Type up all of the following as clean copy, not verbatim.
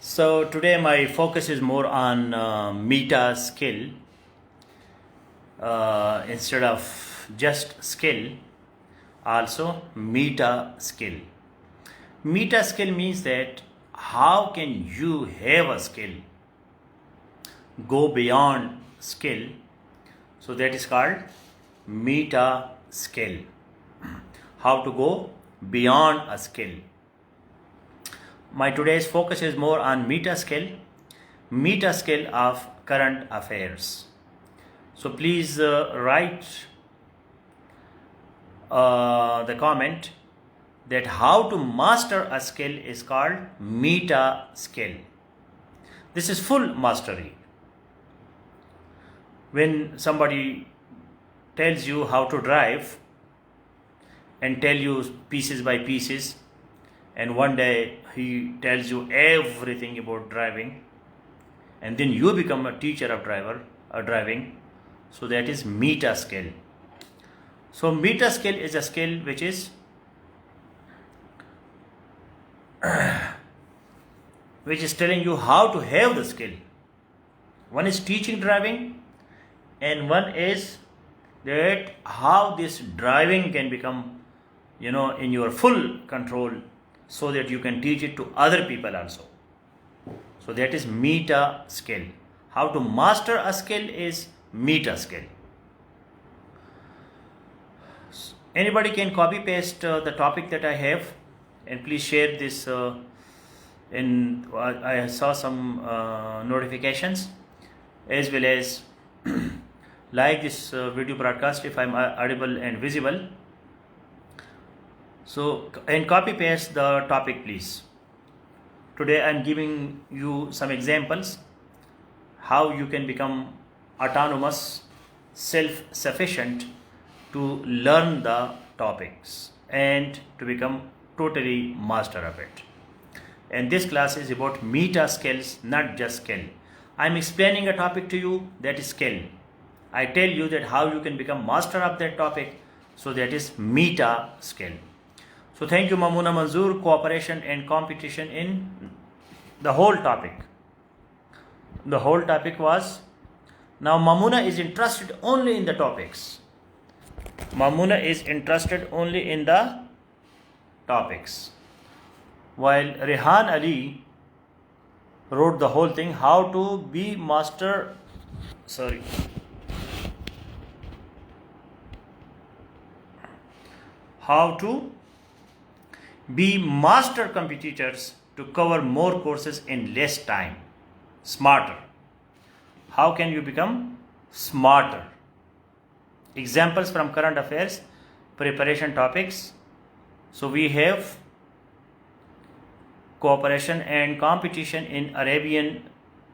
So today my focus is more on meta skill instead of just skill, also meta skill. Meta skill means that how can you have a skill, go beyond skill. So that is called meta skill. How to go beyond a skill. My today's focus is more on meta skill of current affairs. So please write the comment that how to master a skill is called meta skill. This is full mastery. When somebody tells you how to drive and tell you pieces by pieces, and one day he tells you everything about driving, and then you become a teacher of driving. So that is meta skill. So meta skill is a skill which is telling you how to have the skill. One is teaching driving, and one is that how this driving can become in your full control, so that you can teach it to other people also. So that is meta skill. How to master a skill is meta skill. Anybody can copy paste the topic that I have, and please share this I saw some notifications, as well as like this video broadcast if I'm audible and visible. So, and copy paste the topic please. Today I am giving you some examples how you can become autonomous, self-sufficient to learn the topics and to become totally master of it. And this class is about meta skills, not just skill. I am explaining a topic to you, that is skill. I tell you that how you can become master of that topic, so that is meta skill. So thank you Mamuna Manzoor, cooperation and competition in the whole topic. The whole topic was, now Mamuna is interested only in the topics. Mamuna is interested only in the topics. While Rehan Ali wrote the whole thing, how to be master, how to be master competitors to cover more courses in less time. Smarter. How can you become smarter? Examples from current affairs, preparation topics. So we have cooperation and competition in Arabian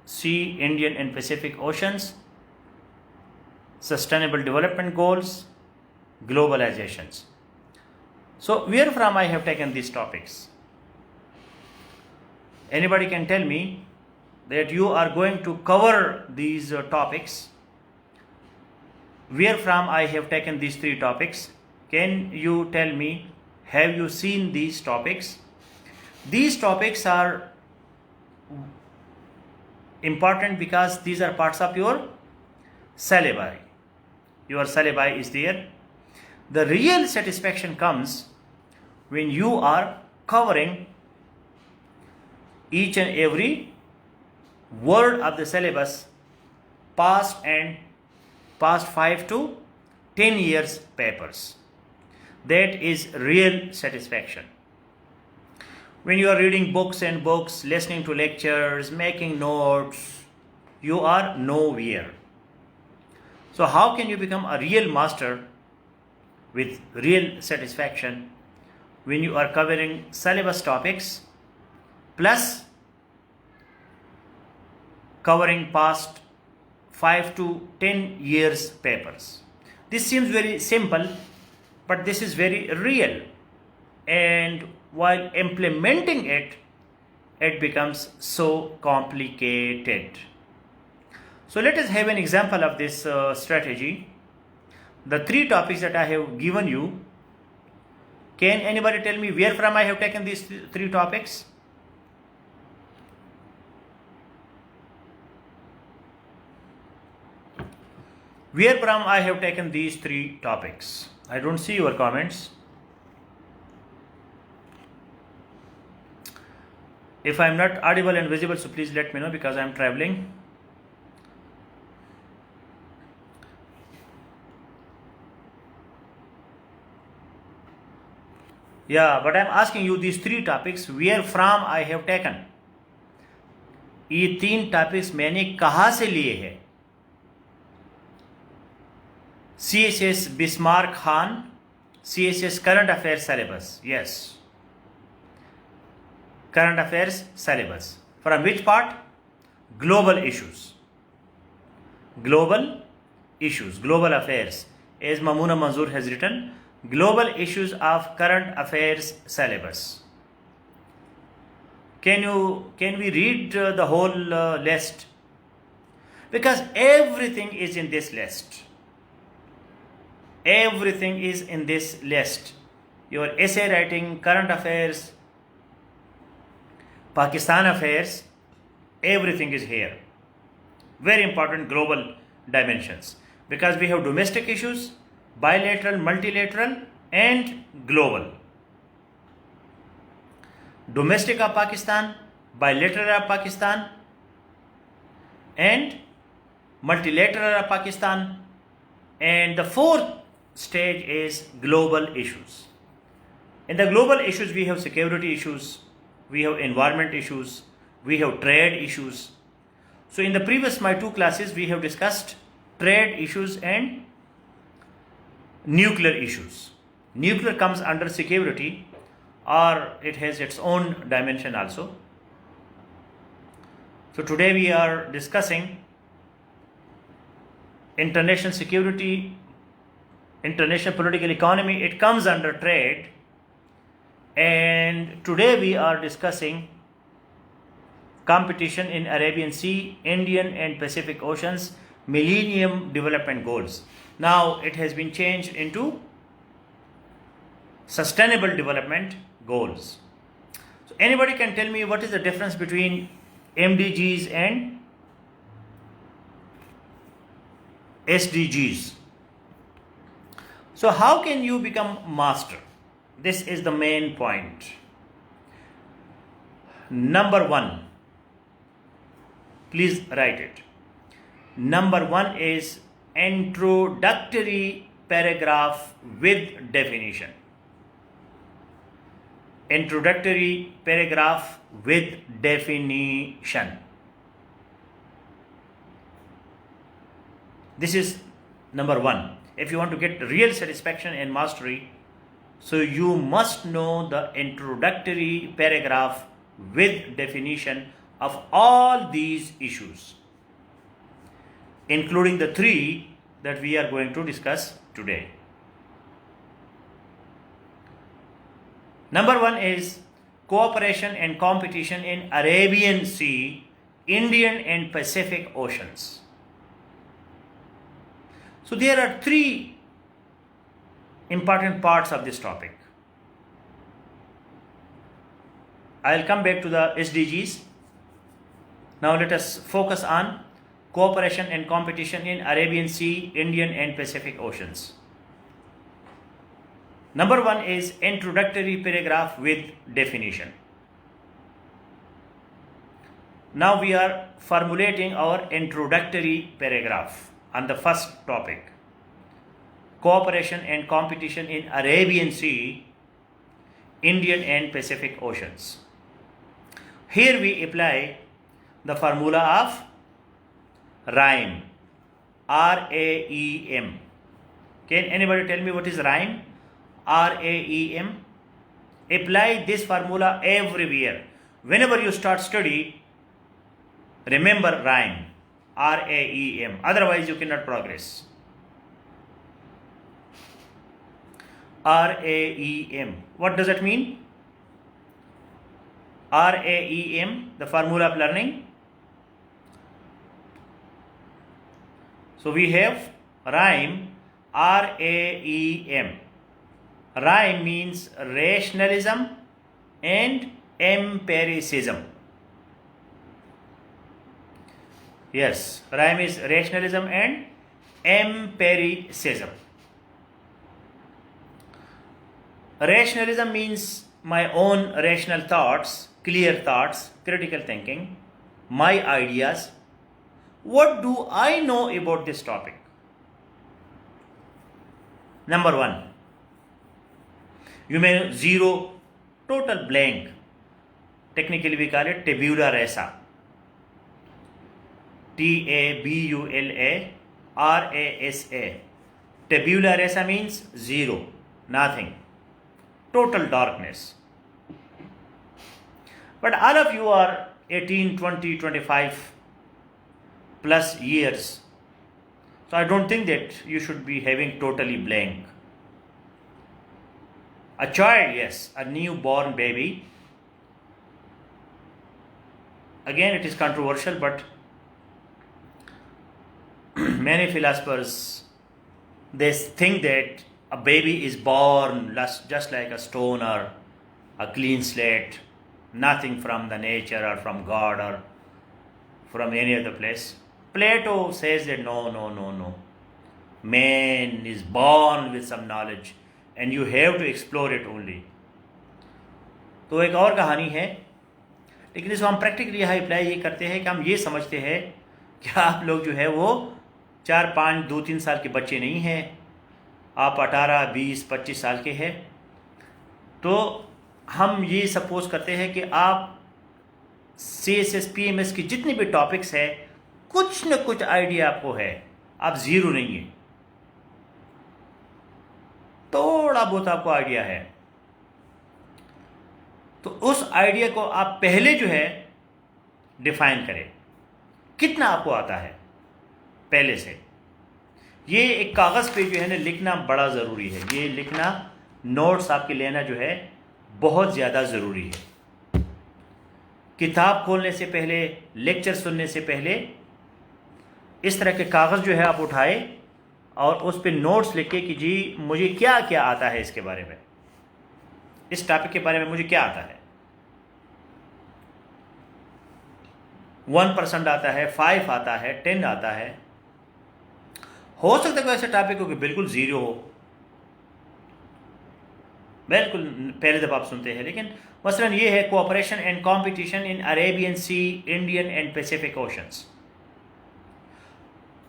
Sea, Indian and Pacific Oceans, sustainable development goals, globalizations. So where from I have taken these topics? Anybody can tell me that you are going to cover these topics. Where from I have taken these three topics? Can you tell me, have you seen these topics? These topics are important because these are parts of your syllabi. Your syllabi is there. The real satisfaction comes when you are covering each and every word of the syllabus, past 5 to 10 years papers. That is real satisfaction. When you are reading books and books, listening to lectures, making notes, you are nowhere. So how can you become a real master with real satisfaction? When you are covering syllabus topics plus covering past 5 to 10 years papers. This seems very simple, but this is very real. And while implementing it, it becomes so complicated. So let us have an example of this strategy. The three topics that I have given you, can anybody tell me where from I have taken these three topics? Where from I have taken these three topics? I don't see your comments. If I am not audible and visible, so please let me know because I am traveling. Yeah, but I am asking you these three topics where from I have taken. ये तीन topics मैंने कहाँ से लिए हैं? CSS Bismarck Khan, CSS Current Affairs Syllabus. Yes. Current Affairs Syllabus. From which part? Global issues. Global issues, global affairs. As Mamuna Manzoor has written, global issues of current affairs syllabus. Can we read the whole list? Because everything is in this list. Everything is in this list. Your essay writing, current affairs, Pakistan affairs, everything is here. Very important global dimensions. Because we have domestic issues, bilateral, multilateral, and global. Domestic of Pakistan, bilateral of Pakistan, and multilateral of Pakistan, and the fourth stage is global issues. In the global issues, we have security issues, we have environment issues, we have trade issues. So in the previous my two classes, we have discussed trade issues and nuclear issues. Nuclear comes under security, or it has its own dimension also. So today we are discussing international security, international political economy. It comes under trade. And today we are discussing competition in Arabian Sea, Indian and Pacific Oceans, Millennium Development Goals. Now it has been changed into Sustainable Development Goals. So anybody can tell me what is the difference between MDGs and SDGs? So how can you become master? This is the main point. Number one, please write it. Number one is introductory paragraph with definition. Introductory paragraph with definition. This is number one. If you want to get real satisfaction and mastery, so you must know the introductory paragraph with definition of all these issues, including the three that we are going to discuss today. Number one is cooperation and competition in Arabian Sea, Indian and Pacific Oceans. So there are three important parts of this topic. I'll come back to the SDGs. Now let us focus on cooperation and competition in Arabian Sea, Indian and Pacific Oceans. Number one is introductory paragraph with definition. Now we are formulating our introductory paragraph on the first topic. Cooperation and competition in Arabian Sea, Indian and Pacific Oceans. Here we apply the formula of RAEM. R-A-E-M. Can anybody tell me what is RAEM? RAEM. Apply this formula everywhere. Whenever you start study, remember RAEM. RAEM. Otherwise you cannot progress. RAEM. What does that mean? RAEM, the formula of learning. So we have RAEM, RAEM. RAEM means rationalism and empiricism. Yes, RAEM is rationalism and empiricism. Rationalism means my own rational thoughts, clear thoughts, critical thinking, my ideas. What do I know about this topic? Number one, you may know zero, total blank. Technically we call it tabula rasa. TABULA RASA. Tabula rasa means zero, nothing, total darkness. But all of you are 18, 20, 25 plus years. So I don't think that you should be having totally blank. A child, yes, a newborn baby. Again, it is controversial, but many philosophers, they think that a baby is born just like a stone or a clean slate, nothing from the nature or from God or from any other place. Plato says that no. Man is born with some knowledge and you have to explore it only. तो एक और कहानी है, लेकिन इसको हम practically यहाँ apply ये करते हैं कि हम ये समझते हैं कि आप लोग जो है वो 4, 5, 2, 3 साल के बच्चे नहीं हैं, आप 18, 20, 25 साल के हैं. तो हम ये सपोज करते हैं कि आप CSS PMS की जितने भी टॉपिक्स है कुछ न कुछ आइडिया आपको है, आप जीरो नहीं है, थोड़ा बहुत आपको आइडिया है. तो उस आइडिया को आप पहले जो है डिफाइन करें, कितना आपको आता है पहले से. ये एक कागज़ पे जो है ना लिखना बड़ा ज़रूरी है. ये लिखना, नोट्स आपके लेना जो है बहुत ज़्यादा ज़रूरी है. किताब खोलने से पहले, लेक्चर सुनने से पहले इस तरह के कागज़ जो है आप उठाए और उस पे नोट्स लिखे कि जी मुझे क्या क्या आता है इसके बारे में, इस टॉपिक के बारे में मुझे क्या आता है. 1% आता है, 5 आता है, 10 आता है. हो सकता है कोई ऐसा टॉपिक हो कि बिल्कुल ज़ीरो हो, बिल्कुल पहले दफ़ा आप सुनते हैं. लेकिन मसलन ये है cooperation and competition in Arabian C, Indian and Pacific oceans.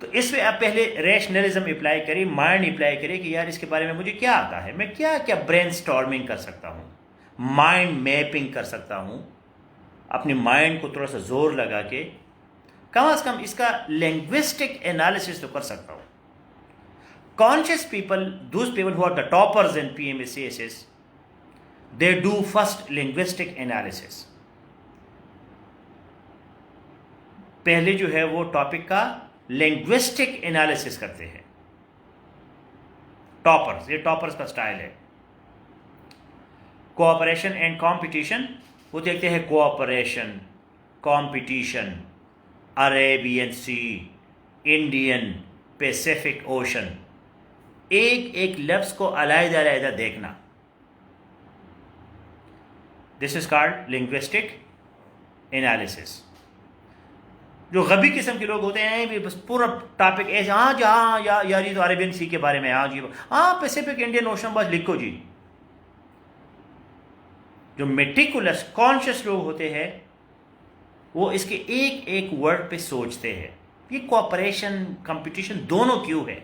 तो इसमें आप पहले रैशनलिज्म अप्लाई करें, माइंड अप्लाई करें कि यार इसके बारे में मुझे क्या आता है, मैं क्या क्या ब्रेन स्टॉर्मिंग कर सकता हूँ, माइंड मैपिंग कर सकता हूँ, अपने माइंड को थोड़ा सा जोर लगा के कम से कम इसका लिंग्विस्टिक एनालिसिस तो कर सकता हूँ. Conscious people, those people who are the toppers in PMS CSS, they do first linguistic analysis. पहले जो है वो टॉपिक का लिंग्विस्टिक एनालिसिस करते हैं टॉपर्स. ये टॉपर्स का स्टाइल है. कोऑपरेशन एंड कंपटीशन, वो देखते हैं कोऑपरेशन, कंपटीशन, अरेबियन सी, इंडियन, पैसिफिक ओशन, एक एक लफ्ज को अलग अलग देखना. This is called linguistic analysis. जो गबी किस्म के लोग होते हैं भी बस पूरा टॉपिक ऐसे, हाँ जी हाँ यार ये तो अरेबियन सी के बारे में, हाँ जी हाँ पैसिफिक इंडियन ओशन बस लिखो जी. जो मेटिकुलस कॉन्शियस लोग होते हैं वो इसके एक एक वर्ड पे सोचते हैं. ये कोऑपरेशन, कंपटीशन दोनों क्यों है?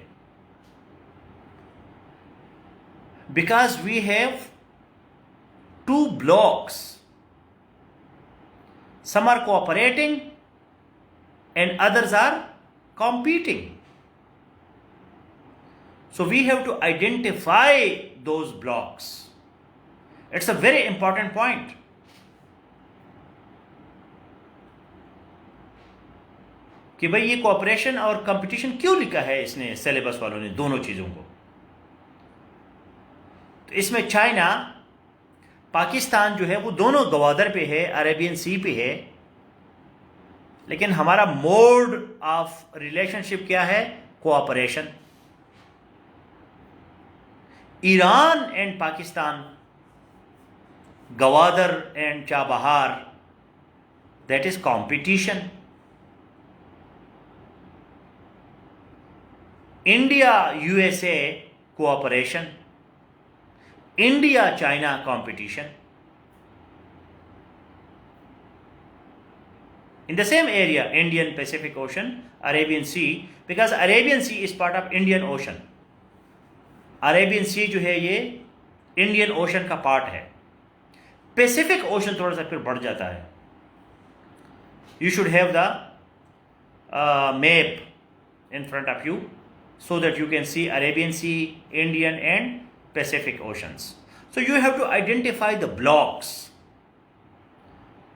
Because we have two blocks. Some are cooperating and others are competing. So we have to identify those blocks. It's a very important point. कि भाई ये कोऑपरेशन और कंपटीशन क्यों लिखा है इसने, सिलेबस वालों ने, दोनों चीज़ों को. तो इसमें चाइना, पाकिस्तान जो है वो दोनों गवादर पे है, अरेबियन सी पे है, लेकिन हमारा मोड ऑफ रिलेशनशिप क्या है? Cooperation. Iran and Pakistan, Gwadar and Chabahar, that is competition. India USA cooperation, India China competition. In the same area, Indian Pacific Ocean, Arabian Sea, because Arabian Sea is part of Indian Ocean. Arabian Sea जो है ये Indian Ocean का part है. Pacific Ocean थोड़ा सा फिर बढ़ जाता है. You should have the map in front of you so that you can see Arabian Sea, Indian and Pacific Oceans. So you have to identify the blocks.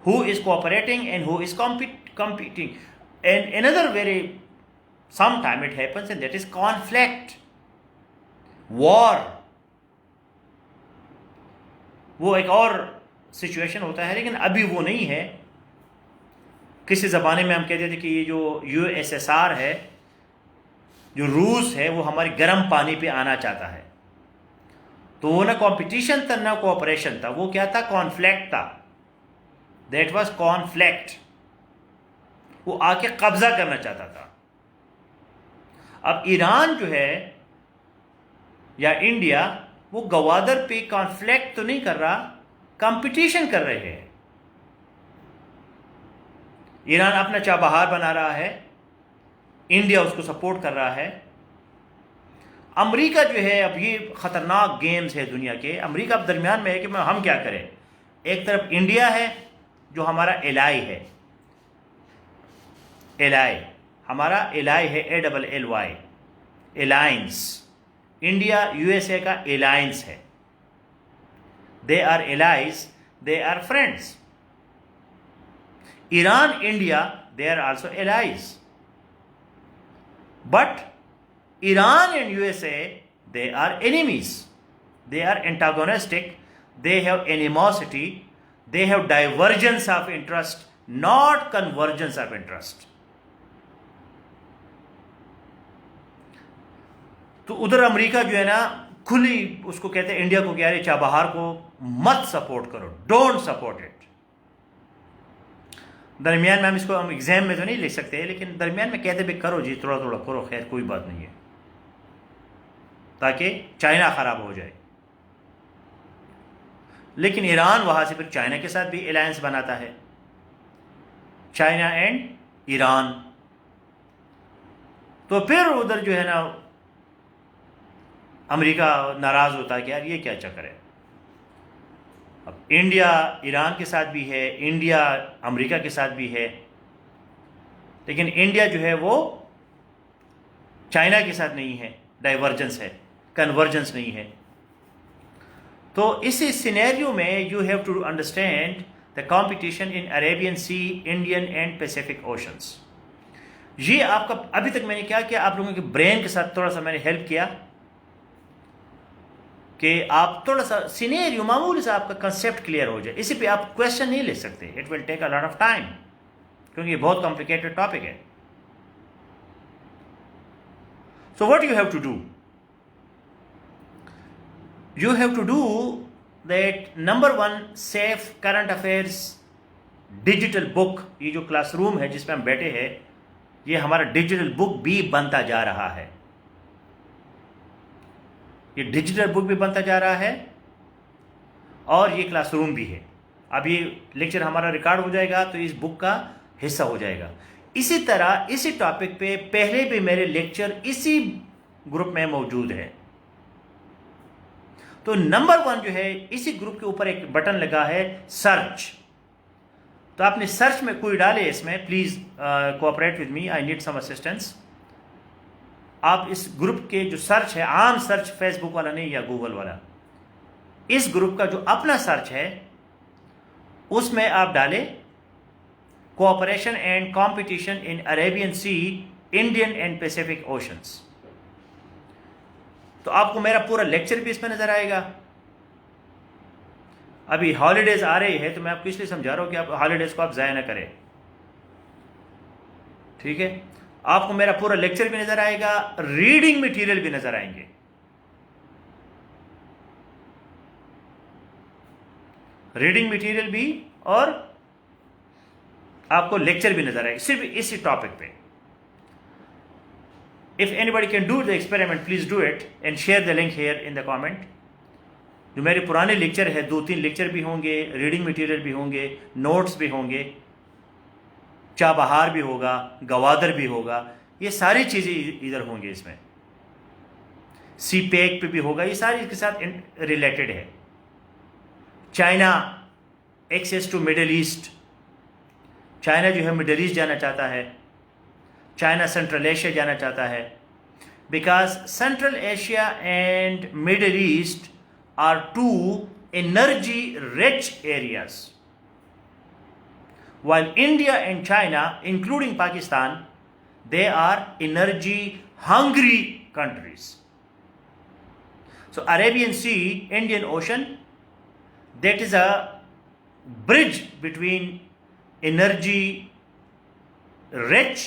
Who is cooperating and who is competing. And another very, sometime it happens, and that is conflict, war. वो एक और situation होता है, लेकिन अभी वो नहीं है. किसी ज़माने में हम कहते थे कि ये जो USSR है, जो रूस है, वो हमारे गर्म पानी पे आना चाहता है. तो वो ना कंपटीशन था ना कोऑपरेशन था, वो क्या था? कॉन्फ्लिक्ट था. That was conflict. वो आके कब्जा करना चाहता था. अब ईरान जो है या इंडिया, वो गवादर पे कॉन्फ्लिक्ट तो नहीं कर रहा, कंपटीशन कर रहे हैं. ईरान अपना चाबहार बना रहा है, इंडिया उसको सपोर्ट कर रहा है. अमेरिका जो है, अब ये खतरनाक गेम्स है दुनिया के. अमेरिका अब दरमियान में है कि हम क्या करें. एक तरफ इंडिया है जो हमारा एलाई है, एलाई हमारा एलाई है, ALLY, एलायंस. इंडिया यूएसए का एलायंस है. They are allies, they are friends. Iran, India, they are also allies. But Iran and USA, they are enemies. They are antagonistic. They have animosity. They have divergence of interest, not convergence of interest. तो उधर America जो है ना, खुली उसको कहते हैं, India को कह रहे चाबहार को मत सपोर्ट करो, डोंट सपोर्ट इट. दरमियान में हम इसको एग्जाम में तो नहीं लिख सकते, लेकिन दरमियान में कहते भी करो जी, थोड़ा थोड़ा करो, खैर कोई बात नहीं है, ताकि चाइना खराब हो जाए. लेकिन ईरान वहां से फिर चाइना के साथ भी अलायंस बनाता है, चाइना एंड ईरान. तो फिर उधर जो है ना अमेरिका नाराज होता है कि यार ये क्या चक्कर है. अब इंडिया ईरान के साथ भी है, इंडिया अमेरिका के साथ भी है, लेकिन इंडिया जो है वो चाइना के साथ नहीं है. डाइवर्जेंस है, कन्वर्जेंस नहीं है. तो इस सिनेरियो में you have to understand the competition in Arabian C, Indian and Pacific oceans. ये आपका अभी तक मैंने क्या किया, आप लोगों के ब्रेन के साथ थोड़ा सा मैंने हेल्प किया कि आप थोड़ा सा सिनेरियो, मामूली सा आपका कंसेप्ट क्लियर हो जाए. इसी पे आप क्वेश्चन नहीं ले सकते, it will take a lot of time, क्योंकि ये बहुत कॉम्प्लिकेटेड टॉपिक है. So what you have to do, you have to do that. number 1, safe current affairs digital book. ये जो क्लासरूम है जिसमें हम बैठे हैं, ये हमारा डिजिटल बुक भी बनता जा रहा है. ये डिजिटल बुक भी बनता जा रहा है और ये क्लासरूम भी है. अब ये लेक्चर हमारा रिकॉर्ड हो जाएगा तो इस बुक का हिस्सा हो जाएगा. इसी तरह इसी टॉपिक पे पहले भी मेरे लेक्चर इसी ग्रुप में मौजूद है. तो नंबर 1 जो है, इसी ग्रुप के ऊपर एक बटन लगा है सर्च. तो आपने सर्च में कोई डाले, इसमें please cooperate with me, I need some assistance. आप इस ग्रुप के जो सर्च है, आम सर्च फेसबुक वाला नहीं या गूगल वाला, इस ग्रुप का जो अपना सर्च है उसमें आप डाले cooperation and competition in Arabian C, Indian and Pacific oceans. तो आपको मेरा पूरा लेक्चर भी इसमें नजर आएगा. अभी हॉलीडेज आ रही है तो मैं आपको इसलिए समझा रहा हूं कि आप हॉलीडेज को आप जाया ना करें, ठीक है. आपको मेरा पूरा लेक्चर भी नजर आएगा, रीडिंग मटेरियल भी नजर आएंगे. रीडिंग मटेरियल भी और आपको लेक्चर भी नजर आएगा, सिर्फ इसी टॉपिक पे. If anybody can do the experiment, please do it and share the link here in the comment. जो मेरे पुराने लेक्चर है, 2-3 लेक्चर भी होंगे, रीडिंग मटेरियल भी होंगे, नोट्स भी होंगे, चाबहार भी होगा, गवादर भी होगा, ये सारी चीज़ें इधर होंगी इसमें, CPEC पे भी होगा, ये सारी इसके साथ रिलेटेड है. China access to Middle East, China जो है मिडल ईस्ट जाना चाहता है, चाइना सेंट्रल एशिया जाना चाहता है, because Central Asia and Middle East are two energy rich areas, while India and China, including Pakistan, they are energy hungry countries. So Arabian Sea, Indian Ocean, that is a bridge between energy rich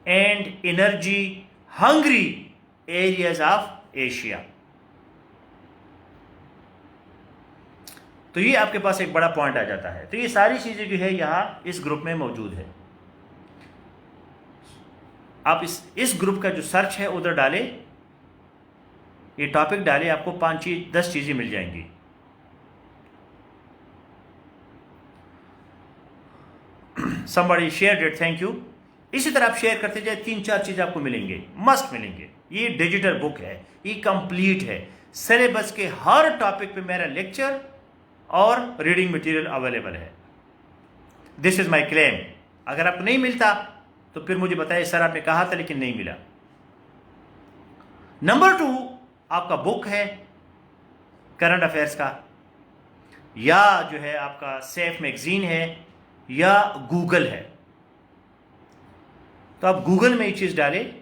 and energy hungry areas of Asia. तो ये आपके पास एक बड़ा point आ जाता है. तो ये सारी चीज़ें जो है यहाँ इस ग्रुप में मौजूद है. आप इस ग्रुप का जो सर्च है उधर डालें, ये टॉपिक डालें, आपको 5-10 चीज़ें मिल जाएंगी. Somebody shared it, thank you. इसी तरह आप शेयर करते जाए, 3-4 चीज़ आपको मिलेंगे, मस्ट मिलेंगे. ये डिजिटल बुक है, ये कंप्लीट है. सिलेबस के हर टॉपिक पे मेरा लेक्चर और रीडिंग मटेरियल अवेलेबल है. This is my claim. अगर आपको नहीं मिलता तो फिर मुझे बताइए, सर आपने कहा था लेकिन नहीं मिला. नंबर 2, आपका बुक है करंट अफेयर्स का, या जो है आपका सेफ मैगजीन है, या गूगल है. तो आप गूगल में ये चीज़ डालें,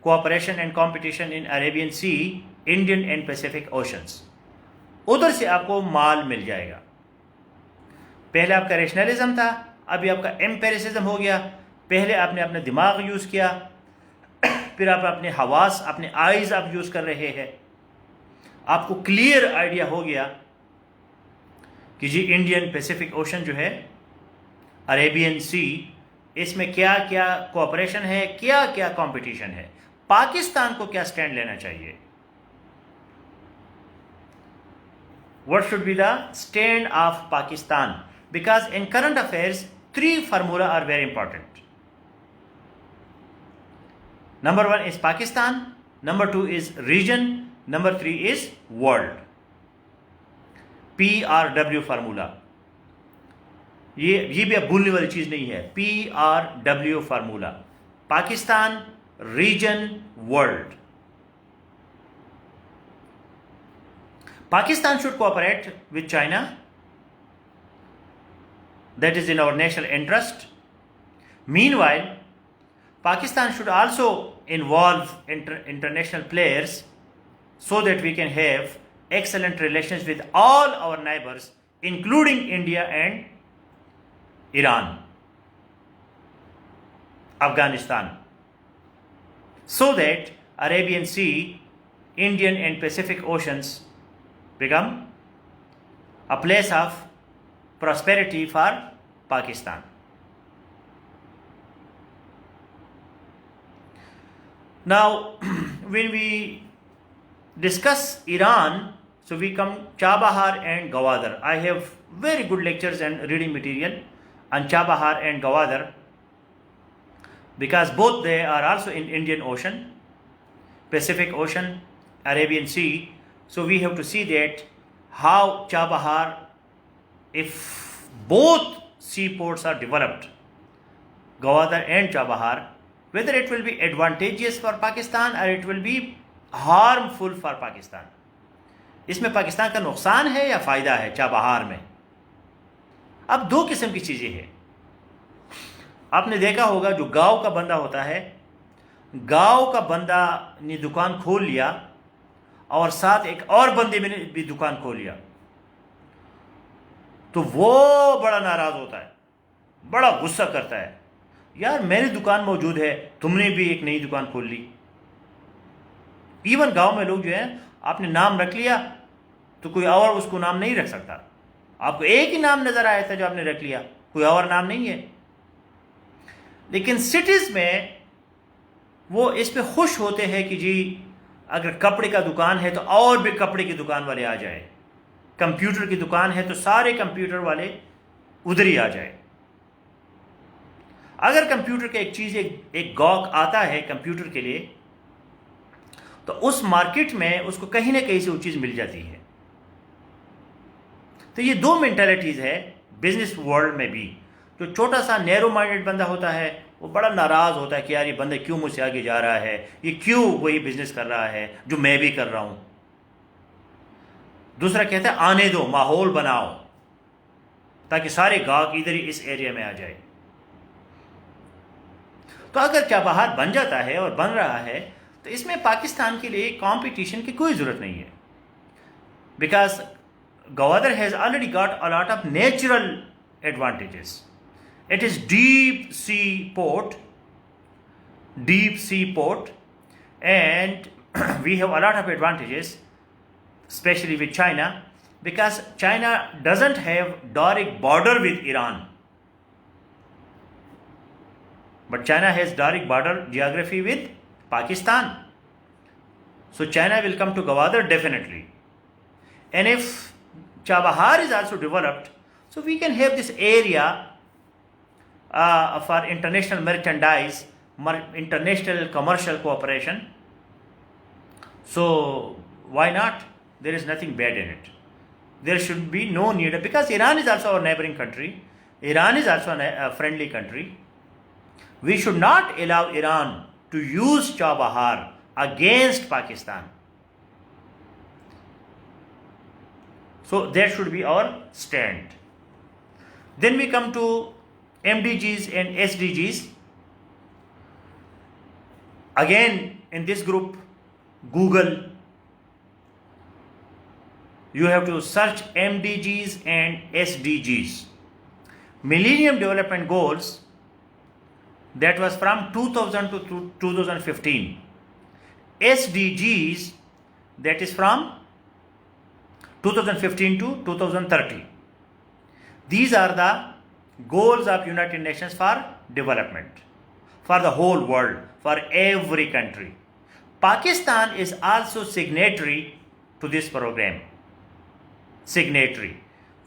cooperation and competition in Arabian C, Indian and Pacific oceans, उधर से आपको माल मिल जाएगा. पहले आपका रैशनलिज्म था, अभी आपका एम्पेरिसिज्म हो गया. पहले आपने अपना दिमाग यूज़ किया, फिर आप अपने हवास, अपने आइज़ आप यूज़ कर रहे हैं. आपको क्लियर आइडिया हो गया कि जी इंडियन पैसिफिक ओशन जो है, अरेबियन सी, इसमें क्या क्या कोऑपरेशन है, क्या क्या कंपटीशन है, पाकिस्तान को क्या स्टैंड लेना चाहिए. What should be the stand of Pakistan? Because in current affairs, 3 formula are very important. Number 1 is Pakistan, number 2 is region, number 3 is world. PRW formula. ये भी अब भूलने वाली चीज़ नहीं है. PRW formula. Pakistan, region, world. Pakistan should cooperate with China. That is in our national interest. Meanwhile, Pakistan should also involve international players so that we can have excellent relations with all our neighbors, including India and Iran, Afghanistan, so that Arabian Sea, Indian and Pacific Oceans become a place of prosperity for Pakistan. Now, when we discuss Iran, so we come Chabahar and Gwadar. I have very good lectures and reading material on Chabahar and Gwadar, because both they are also in Indian Ocean, Pacific Ocean, Arabian Sea. So we have to see that how Chabahar, if both seaports are developed, Gwadar and Chabahar, whether it will be advantageous for Pakistan or it will be harmful for Pakistan. इसमें पाकिस्तान का नुकसान है या फ़ायदा है Chabahar में. अब 2 किस्म की चीज़ें हैं. आपने देखा होगा, जो गांव का बंदा होता है, गांव का बंदा ने दुकान खोल लिया और साथ एक और बंदे ने भी दुकान खोल लिया, तो वो बड़ा नाराज़ होता है, बड़ा गुस्सा करता है, यार मेरी दुकान मौजूद है, तुमने भी एक नई दुकान खोल ली. इवन गांव में लोग जो है, आपने नाम रख लिया तो कोई और उसको नाम नहीं रख सकता. आपको एक ही नाम नजर आया था जो आपने रख लिया, कोई और नाम नहीं है. लेकिन सिटीज में वो इस पे खुश होते हैं कि जी अगर कपड़े का दुकान है तो और भी कपड़े की दुकान वाले आ जाए, कंप्यूटर की दुकान है तो सारे कंप्यूटर वाले उधर ही आ जाए। अगर कंप्यूटर का एक चीज़ एक गॉक आता है कंप्यूटर के लिए, तो उस मार्केट में उसको कहीं ना कहीं से वो चीज़ मिल जाती है। तो ये दो मेंटालिटीज़ है बिजनेस वर्ल्ड में भी। जो छोटा सा नैरो माइंडेड बंदा होता है वो बड़ा नाराज़ होता है कि यार ये बंदा क्यों मुझसे आगे जा रहा है, ये क्यों वही बिजनेस कर रहा है जो मैं भी कर रहा हूँ। दूसरा कहता है आने दो, माहौल बनाओ ताकि सारे गाहक इधर ही इस एरिया में आ जाए। तो अगर चाबहार बन जाता है और बन रहा है तो इसमें पाकिस्तान के लिए कंपटीशन की कोई ज़रूरत नहीं है, because Gwadar has already got a lot of natural advantages. It is deep sea port, and we have a lot of advantages, especially with China, because China doesn't have direct border with Iran, but China has direct border geography with Pakistan. So China will come to Gwadar definitely, and if Chabahar is also developed, so we can have this area for international merchandise, international commercial cooperation. So why not? There is nothing bad in it. There should be no need, because Iran is also our neighboring country. Iran is also a friendly country. We should not allow Iran to use Chabahar against Pakistan. So that should be our stand. Then we come to MDGs and SDGs. Again, in this group, Google, you have to search MDGs and SDGs. Millennium Development Goals, that was from 2000 to 2015. SDGs, that is from 2015 to 2030. These are the goals of United Nations for development, for the whole world, for every country. Pakistan is also signatory to this program. Signatory.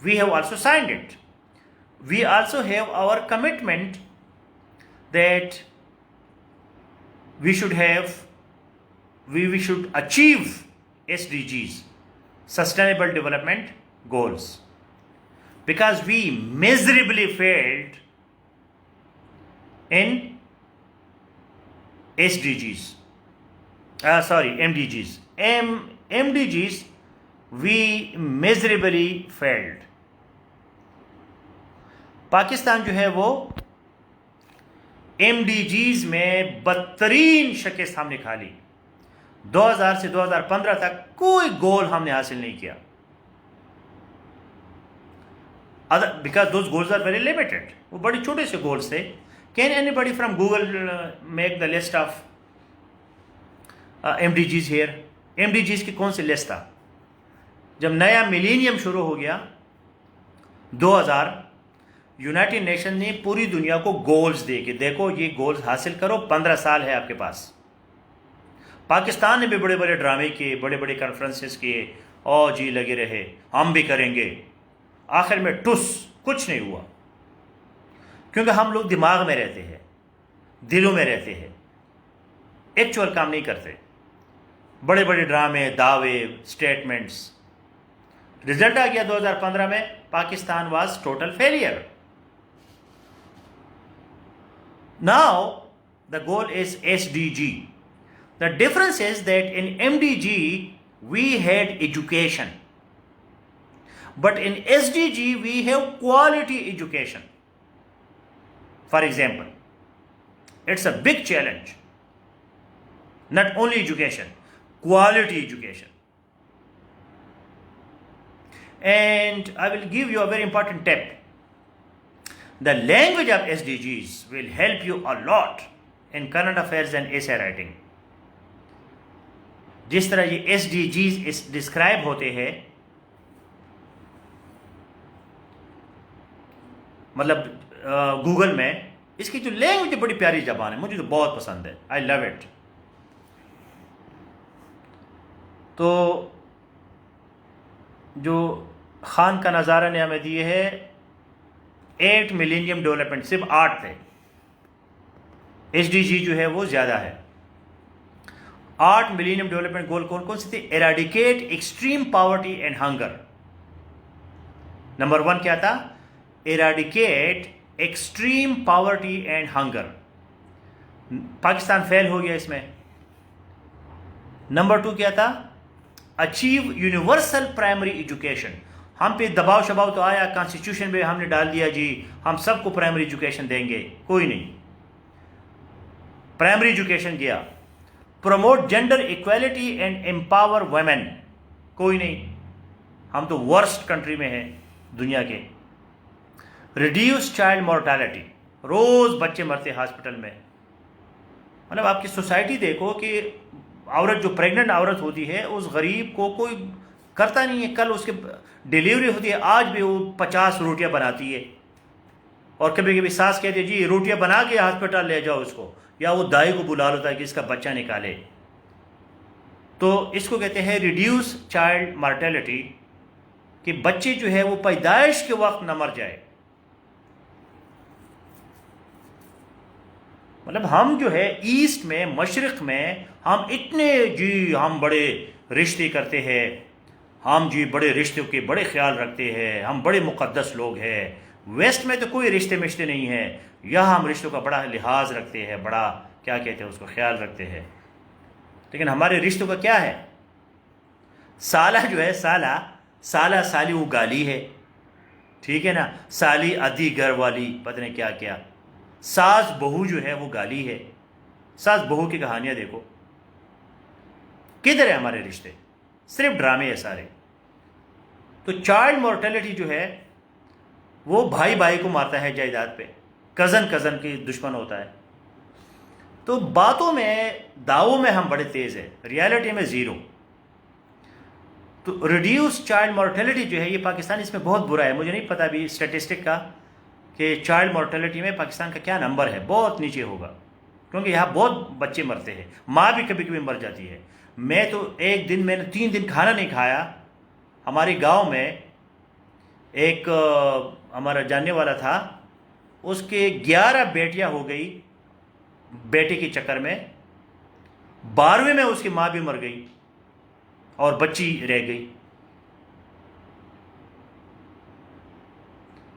We have also signed it. We also have our commitment that we should achieve SDGs, Sustainable Development Goals, because we miserably failed in MDGs. MDGs, we miserably failed. Pakistan जो है वो MDGs में बदतरीन शिकस्त हमने खा ली। 2000 से 2015 तक कोई गोल हमने हासिल नहीं किया, because those goals are very limited. वो बड़े छोटे से गोल्स थे. Can anybody from Google make the list of MDGs here? MDGs की कौन सी लिस्ट था? जब नया मिलेनियम शुरू हो गया 2000, यूनाइटेड नेशन ने पूरी दुनिया को गोल्स दे के देखो ये गोल्स हासिल करो, 15 साल है आपके पास। पाकिस्तान ने भी बड़े बड़े ड्रामे किए, बड़े बड़े कॉन्फ्रेंसेस किए, और जी लगे रहे हम भी करेंगे। आखिर में टुस कुछ नहीं हुआ, क्योंकि हम लोग दिमाग में रहते हैं, दिलों में रहते हैं, एक्चुअल काम नहीं करते। बड़े बड़े ड्रामे, दावे, स्टेटमेंट्स। रिजल्ट आ गया 2015 में, Pakistan was total failure. Now the goal is SDG. The difference is that in MDG we had education, but in SDG we have quality education. For example, it's a big challenge. Not only education, quality education. And I will give you a very important tip. The language of SDGs will help you a lot in current affairs and essay writing. जिस तरह ये SDGs describe होते हैं, मतलब Google में इसकी जो language बड़ी प्यारी ज़बान है, मुझे तो बहुत पसंद है, आई लव इट। तो जो खान का नज़ारा ने हमें दिए है 8 मिलेनियम डेवलपमेंट, सिर्फ 8 थे, SDG जो है वो ज़्यादा है। 8 मिलेनियम डेवलपमेंट गोल कौन कौन से थे? Eradicate extreme poverty and hunger. Number 1 क्या था? Eradicate extreme poverty and hunger. Pakistan fail हो गया इसमें। नंबर 2 क्या था? Achieve universal primary education. हम पे दबाव शबाव तो आया, कॉन्स्टिट्यूशन में हमने डाल दिया जी हम सबको प्राइमरी एजुकेशन देंगे, कोई नहीं, प्राइमरी एजुकेशन गया। Promote gender equality and empower women, कोई नहीं, हम तो वर्स्ट कंट्री में हैं दुनिया के। रिड्यूस चाइल्ड मोर्टालिटी, रोज बच्चे मरते हॉस्पिटल में। मतलब आपकी सोसाइटी देखो कि औरत, जो प्रेग्नेंट औरत होती है, उस गरीब को कोई करता नहीं है। कल उसके डिलीवरी होती है, आज भी वो 50 रोटियां बनाती है, और कभी कभी सास कहती है जी रोटियां बना के हॉस्पिटल ले जाओ उसको, या वो दाई को बुला लेता है कि इसका बच्चा निकाले। तो इसको कहते हैं रिड्यूस चाइल्ड मार्टेलिटी, कि बच्चे जो है वो पैदाइश के वक्त न मर जाए। मतलब हम जो है ईस्ट में, मशरिक में, हम इतने जी हम बड़े रिश्ते करते हैं, हम जी बड़े रिश्तों के बड़े ख्याल रखते हैं, हम बड़े मुक़द्दस लोग हैं। वेस्ट में तो कोई रिश्ते मिश्ते नहीं है, यहाँ हम रिश्तों का बड़ा लिहाज रखते हैं, बड़ा क्या कहते हैं उसको, ख्याल रखते हैं। लेकिन हमारे रिश्तों का क्या है? साला जो है, साला साली वो गाली है, ठीक है ना, साली अधी घर वाली, पता नहीं क्या क्या। सास बहू जो है वो गाली है। सास बहू की कहानियां देखो, किधर है हमारे रिश्ते? सिर्फ ड्रामे है सारे। तो चाइल्ड मोर्टेलिटी जो है वो भाई भाई को मारता है जायदाद पे, कज़न कज़न की दुश्मन होता है। तो बातों में, दावों में हम बड़े तेज़ है, रियलिटी में ज़ीरो। तो रिड्यूस चाइल्ड मोर्टेलिटी जो है ये पाकिस्तान इसमें बहुत बुरा है। मुझे नहीं पता अभी स्टेटिस्टिक का कि चाइल्ड मोर्टेलिटी में पाकिस्तान का क्या नंबर है, बहुत नीचे होगा, क्योंकि यहाँ बहुत बच्चे मरते हैं, माँ भी कभी कभी मर जाती है। मैं तो एक दिन, मैंने 3 दिन खाना नहीं खाया। हमारे गांव में एक हमारा जानने वाला था, उसके 11 बेटियां हो गई बेटे के चक्कर में, 12वें में उसकी माँ भी मर गई और बच्ची रह गई।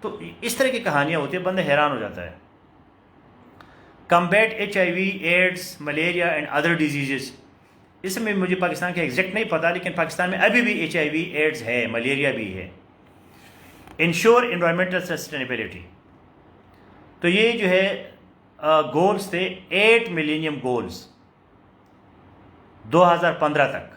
तो इस तरह की कहानियां होती है, बंदा हैरान हो जाता है। Combat HIV, AIDS, malaria and other diseases, इसमें मुझे पाकिस्तान का एग्जैक्ट नहीं पता, लेकिन पाकिस्तान में अभी भी HIV, एड्स है, मलेरिया भी है। इंश्योर एनवायरमेंटल सस्टेनेबिलिटी, तो ये जो है गोल्स थे 8 मिलेनियम गोल्स 2015 तक।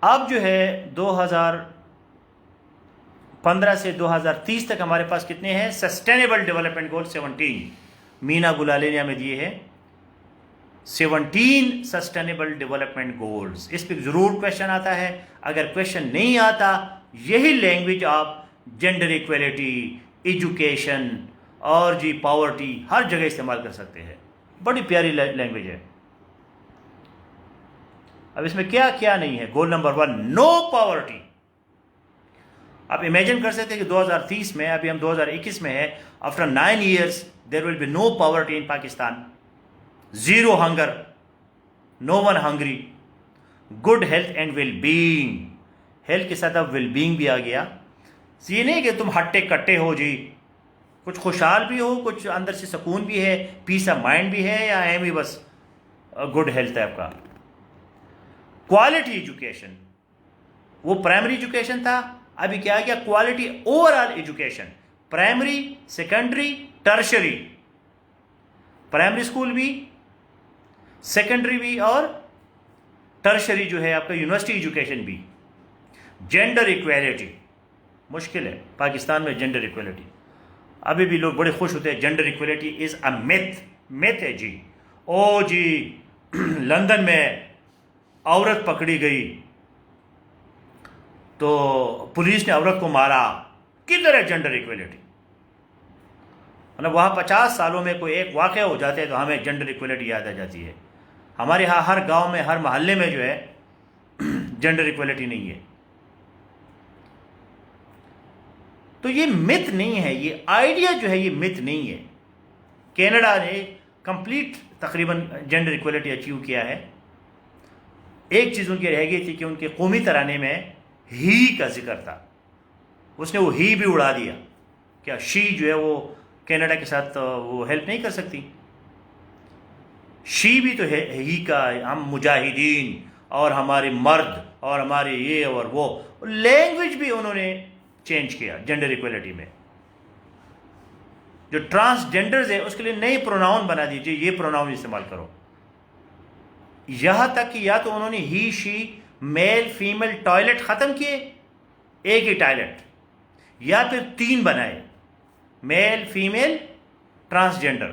अब जो है 2015 से 2030 तक हमारे पास कितने हैं? सस्टेनेबल डेवलपमेंट गोल 17 मीना गुलाले ने हमें दिए हैं, 17 सस्टेनेबल डेवलपमेंट गोल्स। इस पर ज़रूर क्वेश्चन आता है। अगर क्वेश्चन नहीं आता, यही लैंग्वेज आप जेंडर इक्वलिटी, एजुकेशन और जी पॉवर्टी हर जगह इस्तेमाल कर सकते हैं। बड़ी प्यारी लैंग्वेज है। अब इसमें क्या क्या नहीं है? Goal number 1, no poverty. आप इमेजिन कर सकते हैं कि 2030 में, अभी हम 2021 में है, after 9 years there will be no poverty in Pakistan, zero hunger, no one hungry, good health and well being. Health के साथ अब वेल बीइंग भी आ गया। ये नहीं कि तुम हट्टे कट्टे हो जी, कुछ खुशहाल भी हो, कुछ अंदर से सुकून भी है, पीस ऑफ माइंड भी है, या एम ही बस गुड हेल्थ है आपका। क्वालिटी एजुकेशन, वो प्राइमरी एजुकेशन था, अभी क्या आ गया? Quality overall education, primary, secondary, tertiary. Primary school भी, सेकेंडरी भी, और टर्शरी जो है आपका यूनिवर्सिटी एजुकेशन भी। जेंडर इक्वालिटी, मुश्किल है पाकिस्तान में जेंडर इक्वालिटी। अभी भी लोग बड़े खुश होते हैं, gender equality is a myth है जी। ओ जी लंदन में औरत पकड़ी गई तो पुलिस ने औरत को मारा, किधर है जेंडर इक्वालिटी? मतलब वहाँ 50 सालों में कोई एक वाक़या हो जाते हैं तो हमें जेंडर इक्वलिटी याद आ जाती है। हमारे यहाँ हर गांव में, हर मोहल्ले में जो है जेंडर इक्वलिटी नहीं है। तो ये मिथ नहीं है, ये आइडिया जो है ये मिथ नहीं है। कनाडा ने कंप्लीट तकरीबन जेंडर इक्वलिटी अचीव किया है। एक चीज़ उनकी रह गई थी कि उनके कौमी तराने में ही का जिक्र था, उसने वो ही भी उड़ा दिया। क्या शी जो है वो कनाडा के साथ वो हेल्प नहीं कर सकती? शी भी तो है ही का, हम मुजाहिदीन और हमारे मर्द और हमारे ये और वो, लैंग्वेज भी उन्होंने चेंज किया जेंडर इक्वलिटी में। जो ट्रांसजेंडर्स है उसके लिए नए प्रोनाउन बना दीजिए, ये प्रोनाउन इस्तेमाल करो। यहां तक कि या तो उन्होंने ही शी मेल फीमेल टॉयलेट खत्म किए, एक ही टॉयलेट, या फिर 3 बनाए, मेल फीमेल ट्रांसजेंडर।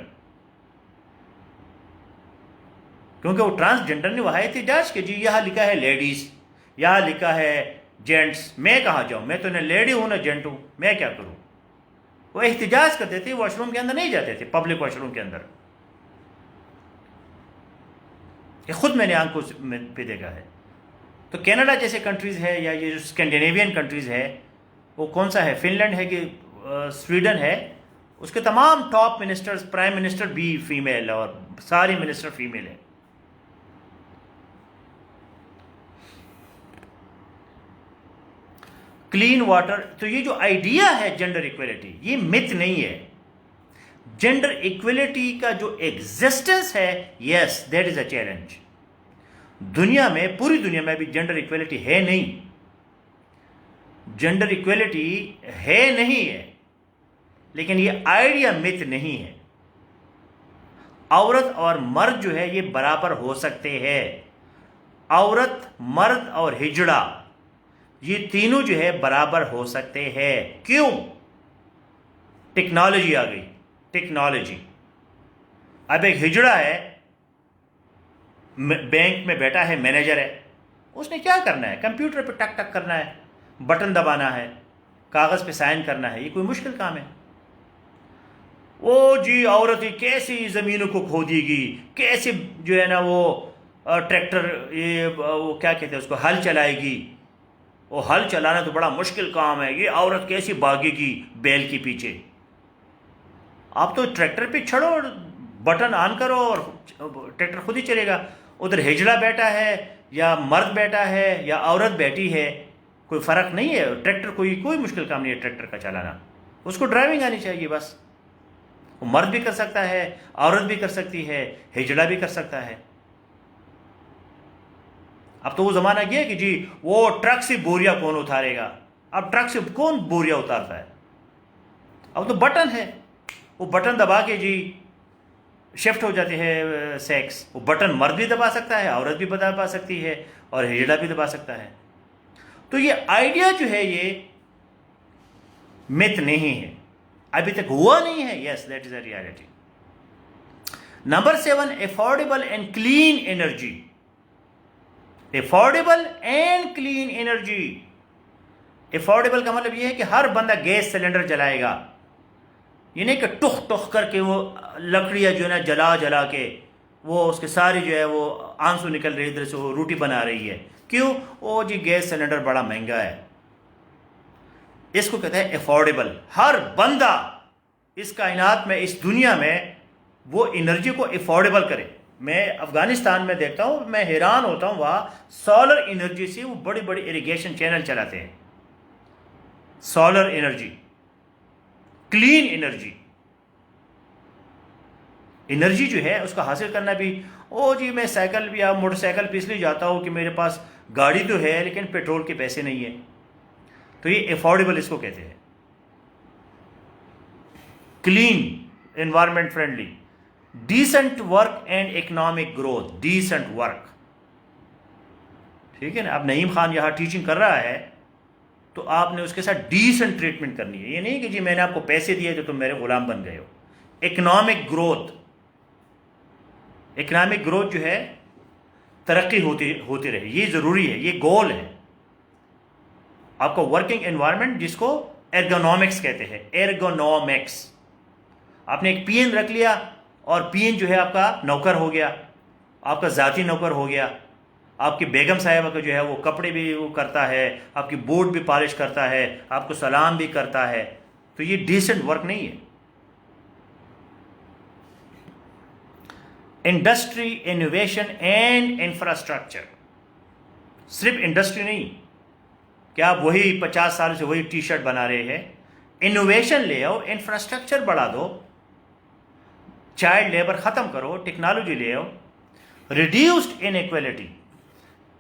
क्योंकि वो ट्रांसजेंडर ने वहां एहतजाज कि जी यहां लिखा है लेडीज, यहां लिखा है जेंट्स, मैं कहां जाऊं, मैं तो न लेडी हूं न जेंट हूं, मैं क्या करूं। वो एहतजाज करते थे, वॉशरूम के अंदर नहीं जाते थे, पब्लिक वॉशरूम के अंदर। ये खुद मैंने आंखों पे देखा है। तो कनाडा जैसे कंट्रीज है, या ये जो स्कैंडिनेवियन कंट्रीज है, वो कौन सा है, फिनलैंड है कि स्वीडन है, उसके तमाम टॉप मिनिस्टर्स, प्राइम मिनिस्टर भी फीमेल और सारे मिनिस्टर फीमेल हैं। क्लीन वाटर, तो ये जो आइडिया है जेंडर इक्वलिटी, ये मिथ नहीं है। जेंडर इक्वलिटी का जो एग्जिस्टेंस है, yes that is a challenge. दुनिया में, पूरी दुनिया में भी जेंडर इक्वलिटी है नहीं, जेंडर इक्वलिटी है नहीं है, लेकिन ये आइडिया मिथ नहीं है। औरत और मर्द जो है ये बराबर हो सकते हैं। औरत, मर्द और हिजड़ा, ये तीनों जो है बराबर हो सकते हैं। क्यों? टेक्नोलॉजी आ गई, टेक्नोलॉजी। अब एक हिजड़ा है, बैंक में बैठा है, मैनेजर है, उसने क्या करना है, कंप्यूटर पे टक टक करना है, बटन दबाना है, कागज पे साइन करना है, ये कोई मुश्किल काम है? वो जी औरत ही कैसी ज़मीनों को खोदेगी, कैसे जो है ना वो ट्रैक्टर, ये वो क्या कहते हैं उसको, हल चलाएगी। वो हल चलाना तो बड़ा मुश्किल काम है, ये औरत कैसी भागेगी बैल के पीछे। आप तो ट्रैक्टर पे चढ़ो और बटन ऑन करो और ट्रैक्टर खुद ही चलेगा। उधर हिजड़ा बैठा है या मर्द बैठा है या औरत बैठी है, कोई फ़र्क नहीं है। ट्रैक्टर कोई मुश्किल काम नहीं है ट्रैक्टर का चलाना, उसको ड्राइविंग आनी चाहिए बस। वो मर्द भी कर सकता है, औरत भी कर सकती है, हिजड़ा भी कर सकता है। अब तो वो ज़माना गया कि जी वो ट्रक से बोरिया कौन उतारेगा। अब ट्रक से कौन बोरिया उतारता है? अब तो बटन है, वो बटन दबा के जी शिफ्ट हो जाते हैं सेक्स। वो बटन मर्द भी दबा सकता है, औरत भी दबा सकती है, और हिजड़ा भी दबा सकता है। तो ये आइडिया जो है ये मिथ नहीं है, अभी तक हुआ नहीं है। Yes that is a reality. Number 7, affordable and clean energy. Affordable and clean energy. Affordable का मतलब यह है कि हर बंदा गैस सिलेंडर जलाएगा, ये नहीं कि टुख टुख करके वो लकड़ियाँ जो है ना जला जला के वो उसके सारे जो है वो आंसू निकल रही, इधर से वो रोटी बना रही है। क्यों? वो जी गैस सिलेंडर बड़ा महंगा है। इसको कहते हैं अफोर्डेबल। हर बंदा इस कायनात में, इस दुनिया में वो एनर्जी को अफोर्डेबल करे। मैं अफगानिस्तान में देखता हूँ, मैं हैरान होता हूँ, वहाँ सोलर एनर्जी से वो बड़ी बड़ी इरिगेशन चैनल चलाते हैं। Solar energy, clean energy. Energy जो है उसको हासिल करना भी, ओ जी मैं साइकिल या मोटरसाइकिल पे इसलिए जाता हूँ कि मेरे पास गाड़ी तो है लेकिन पेट्रोल के पैसे नहीं है। तो ये अफोर्डेबल इसको कहते हैं। Clean, environment friendly, decent work and economic growth. Decent work, ठीक है ना। अब नईम खान यहाँ टीचिंग कर रहा है तो आपने उसके साथ डिसेंट ट्रीटमेंट करनी है। ये नहीं कि जी मैंने आपको पैसे दिए तो तुम मेरे गुलाम बन गए हो। इकोनॉमिक ग्रोथ, इकोनॉमिक ग्रोथ जो है तरक्की होती रहे, ये ज़रूरी है, ये गोल है आपका। वर्किंग एनवायरनमेंट जिसको एर्गोनॉमिक्स कहते हैं, एर्गोनॉमिक्स। आपने एक पीएन रख लिया और पीएन जो है आपका नौकर हो गया, आपका ज़ाती नौकर हो गया। आपकी बेगम साहिबा का जो है वो कपड़े भी वो करता है, आपकी बोर्ड भी पॉलिश करता है, आपको सलाम भी करता है, तो ये डिसेंट वर्क नहीं है। इंडस्ट्री, इनोवेशन एंड इंफ्रास्ट्रक्चर, सिर्फ इंडस्ट्री नहीं कि आप वही 50 साल से वही टी शर्ट बना रहे हैं। इनोवेशन ले आओ, इंफ्रास्ट्रक्चर बढ़ा दो, चाइल्ड लेबर खत्म करो, टेक्नोलॉजी ले आओ, रिड्यूस्ड इनइक्वालिटी।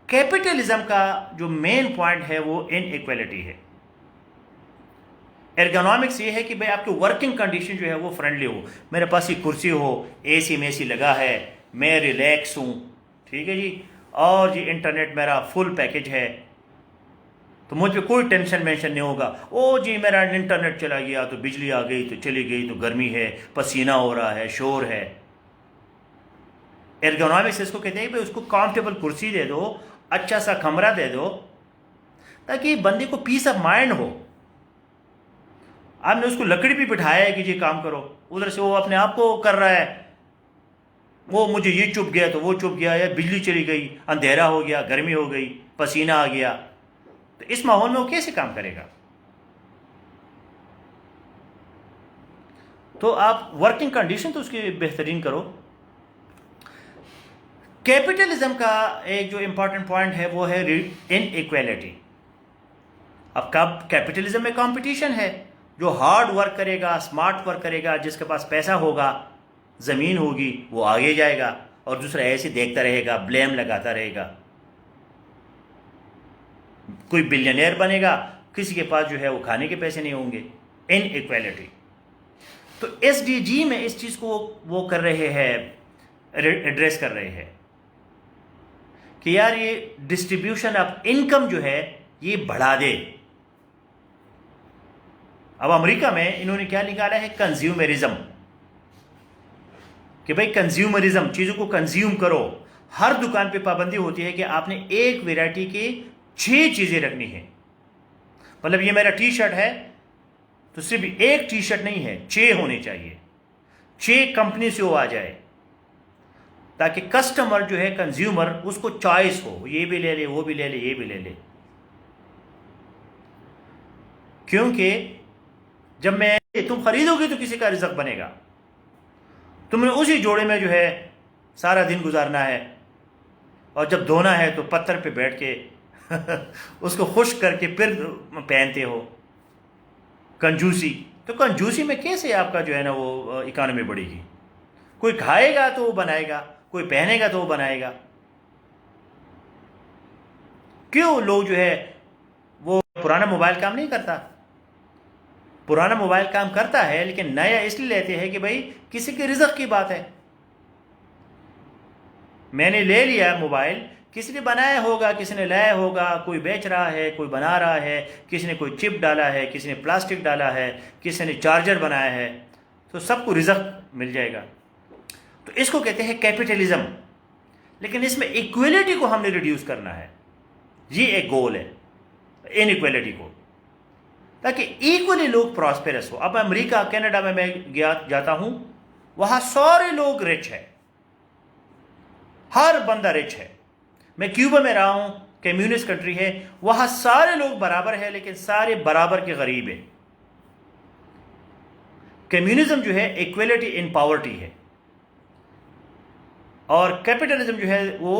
कैपिटलिज्म का जो मेन पॉइंट है वो इनइक्वालिटी है। एर्गोनॉमिक्स ये है कि भाई आपकी वर्किंग कंडीशन जो है वो फ्रेंडली हो, मेरे पास ये कुर्सी हो, एसी में एसी लगा है, मैं रिलैक्स हूँ, ठीक है जी, और जी इंटरनेट मेरा फुल पैकेज है, तो मुझ पर कोई टेंशन वेंशन नहीं होगा। ओ जी मेरा इंटरनेट चला गया तो बिजली आ गई तो चली गई, तो गर्मी है, पसीना हो रहा है, शोर है। एर्गोनॉमिक्स इसको कहते हैं भाई उसको कंफर्टेबल कुर्सी दे दो, अच्छा सा कमरा दे दो, ताकि बंदे को पीस ऑफ माइंड हो। आपने उसको लकड़ी भी बिठाया है कि जी काम करो, उधर से वो अपने आप को कर रहा है, वो मुझे ये चुप गया तो वो चुप गया, या बिजली चली गई, अंधेरा हो गया, गर्मी हो गई, पसीना आ गया, तो इस माहौल में वो कैसे काम करेगा? तो आप वर्किंग कंडीशन तो उसकी बेहतरीन करो। कैपिटलिज्म का एक जो इंपॉर्टेंट पॉइंट है वो है इनइक्वालिटी। अब कब कैपिटलिज्म में कंपटीशन है, जो हार्ड वर्क करेगा, स्मार्ट वर्क करेगा, जिसके पास पैसा होगा, ज़मीन होगी, वो आगे जाएगा, और दूसरा ऐसे देखता रहेगा, ब्लेम लगाता रहेगा। कोई बिलियनियर बनेगा, किसी के पास जो है वो खाने के पैसे नहीं होंगे। इनइक्वालिटी। तो एसडीजी में इस चीज़ को वो कर रहे हैं, एड्रेस कर रहे हैं कि यार ये डिस्ट्रीब्यूशन ऑफ इनकम जो है ये बढ़ा दे। अब अमेरिका में इन्होंने क्या निकाला है, कंज्यूमरिज्म, कि भाई कंज्यूमरिज्म, चीज़ों को कंज्यूम करो। हर दुकान पे पाबंदी होती है कि आपने एक वैरायटी के 6 चीज़ें रखनी है। मतलब ये मेरा टी शर्ट है तो सिर्फ एक टी शर्ट नहीं है, 6 होने चाहिए, 6 कंपनी से वो आ जाए, ताकि कस्टमर जो है, कंज्यूमर, उसको चॉइस हो, ये भी ले ले, वो भी ले ले, ये भी ले ले। क्योंकि जब मैं तुम खरीदोगे तो किसी का रिज़्क बनेगा। तुमने उसी जोड़े में जो है सारा दिन गुजारना है, और जब धोना है तो पत्थर पे बैठ के उसको खुश्क करके फिर पहनते हो। कंजूसी, तो कंजूसी में कैसे आपका जो है ना वो इकॉनमी बढ़ेगी? कोई खाएगा तो वो बनाएगा, कोई पहनेगा तो वो बनाएगा। क्यों लोग जो है वो पुराना मोबाइल काम नहीं करता? पुराना मोबाइल काम करता है, लेकिन नया इसलिए लेते हैं कि भाई किसी के रिज़्क की बात है। मैंने ले लिया मोबाइल, किसी ने बनाया होगा, किसी ने लाया होगा, कोई बेच रहा है, कोई बना रहा है, किसी ने कोई चिप डाला है, किसी ने प्लास्टिक डाला है, किसी ने चार्जर बनाया है, तो सबको रिज़्क मिल जाएगा। तो इसको कहते हैं कैपिटलिज्म। लेकिन इसमें इक्वलिटी को हमने रिड्यूस करना है, ये एक गोल है, इनइक्वालिटी को, ताकि इक्वली लोग प्रॉस्पेरस हो। अब अमेरिका, कनाडा में मैं जाता हूं, वहां सारे लोग रिच है, हर बंदा रिच है। मैं क्यूबा में रहा हूं, कम्युनिस्ट कंट्री है, वहां सारे लोग बराबर है, लेकिन सारे बराबर के गरीब है। कम्युनिज्म जो है इक्वलिटी इन पॉवर्टी है, और कैपिटलिज्म जो है वो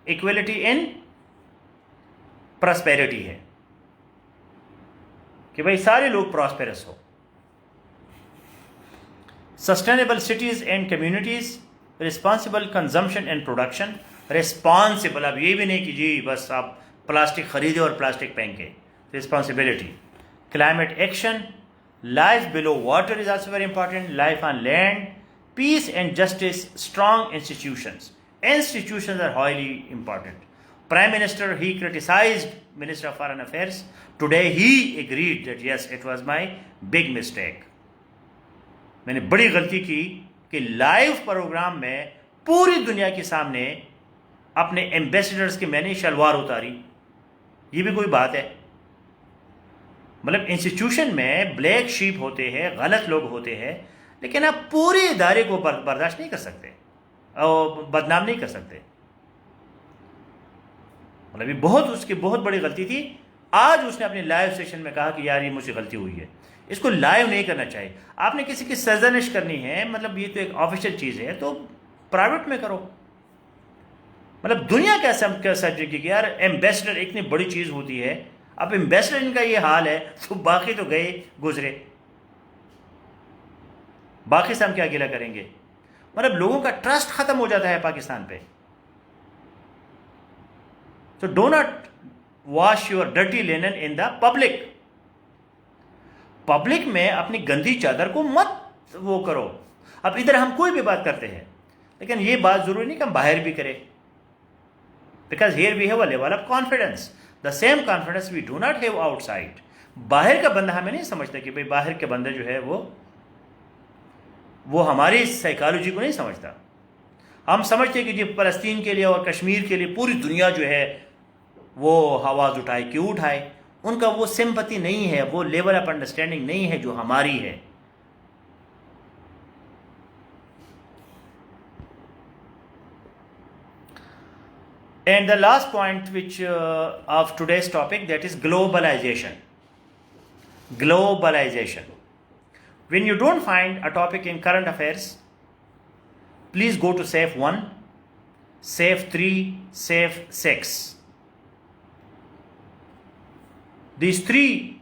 इक्वलिटी इन प्रॉस्पेरिटी है, कि भाई सारे लोग प्रॉस्पेरस हो। Sustainable cities and communities, responsible consumption and production. Responsible, अब ये भी नहीं कि जी बस आप प्लास्टिक खरीदे और प्लास्टिक फेंके, responsibility. Climate action, life below water is also very important, life on land, peace and justice, strong institutions. Institutions are highly important. Prime Minister, he criticized Minister of Foreign Affairs. Today he agreed that yes, it was my big mistake. मैंने बड़ी गलती की कि live programme में पूरी दुनिया के सामने अपने एम्बेसडर्स की मैंने शलवार उतारी। ये भी कोई बात है? मतलब इंस्टीट्यूशन में ब्लैक शीप होते हैं, गलत लोग होते हैं, लेकिन आप पूरे इदारे को बर्दाश्त नहीं कर सकते और बदनाम नहीं कर सकते। मतलब ये उसकी बहुत बड़ी गलती थी। आज उसने अपने लाइव सेशन में कहा कि यार ये मुझसे गलती हुई है। इसको लाइव नहीं करना चाहिए। आपने किसी की सरजनिश करनी है, मतलब ये तो एक ऑफिशियल चीज़ है, तो प्राइवेट में करो। मतलब दुनिया क्या समझेगी कि यार एम्बेसडर इतनी बड़ी चीज़ होती है। अब एम्बेसडर इनका ये हाल है तो बाकी तो गए गुजरे, बाकी से हम क्या गिला करेंगे। मतलब लोगों का ट्रस्ट खत्म हो जाता है पाकिस्तान पे। So do not wash your dirty linen in the public. Public में अपनी गंदी चादर को मत वो करो। अब इधर हम कोई भी बात करते हैं, लेकिन ये बात जरूरी नहीं कि हम बाहर भी करें, because here we have a level of confidence, the same confidence we do not have outside. बाहर का बंदा हमें नहीं समझता कि भाई बाहर के बंदे जो है वो हमारी साइकोलॉजी को नहीं समझता। हम समझते हैं कि जी फ़लस्तीन के लिए और कश्मीर के लिए पूरी दुनिया जो है वो आवाज़ उठाए, क्यों उठाए। उनका वो सिंपैथी नहीं है, वो लेवल ऑफ अंडरस्टैंडिंग नहीं है जो हमारी है। And the last point which of today's topic, that is globalization. Globalization. When you don't find a topic in current affairs, please go to SAFE 1, SAFE 3, SAFE 6. These three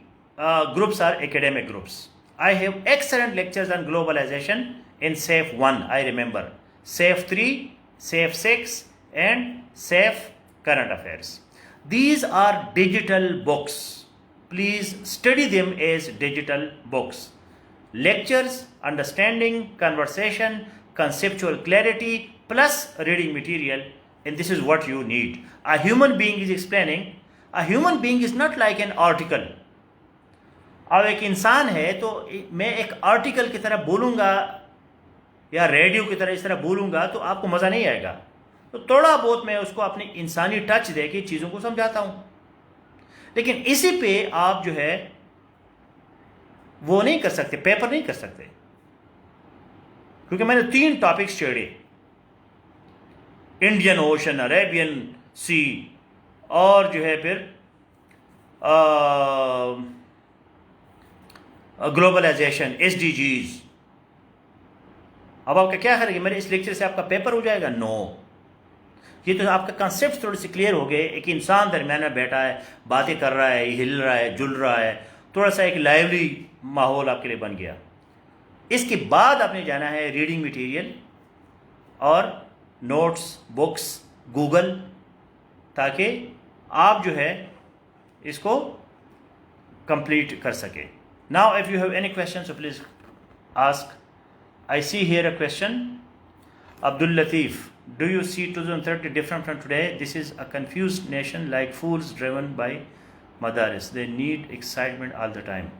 groups are academic groups. I have excellent lectures on globalization in SAFE 1, I remember. SAFE 3, SAFE 6 and SAFE Current Affairs. These are digital books. Please study them as digital books. Lectures, understanding, conversation, conceptual clarity, plus reading material, and this is what you need. A human being is explaining. A human being is not like an article. अब एक इंसान है तो मैं एक article की तरह बोलूँगा या रेडियो की तरह इस तरह बोलूँगा तो आपको मज़ा नहीं आएगा। तो थोड़ा बहुत मैं उसको अपनी इंसानी टच दे के चीज़ों को समझाता हूँ, लेकिन इसी पे आप जो है वो नहीं कर सकते, पेपर नहीं कर सकते, क्योंकि मैंने 3 टॉपिक्स छेड़े, इंडियन ओशन, अरेबियन सी और जो है फिर ग्लोबलाइजेशन, SDGs। अब आपका क्या करेंगे, मेरे इस लेक्चर से आपका पेपर हो जाएगा? नो। ये तो आपका कंसेप्ट थोड़े से क्लियर हो गए। एक इंसान दरमियान में बैठा है, बातें कर रहा है, हिल रहा है, जुल रहा है, थोड़ा सा एक लाइवली माहौल आपके लिए बन गया। इसके बाद आपने जाना है रीडिंग मटेरियल और नोट्स, बुक्स, गूगल, ताकि आप जो है इसको कंप्लीट कर सके। Now if you have any question so please ask. I see here a question. Abdul Latif, do you see 2030 different from today? This is a confused nation like fools driven by madaris. They need excitement all the time.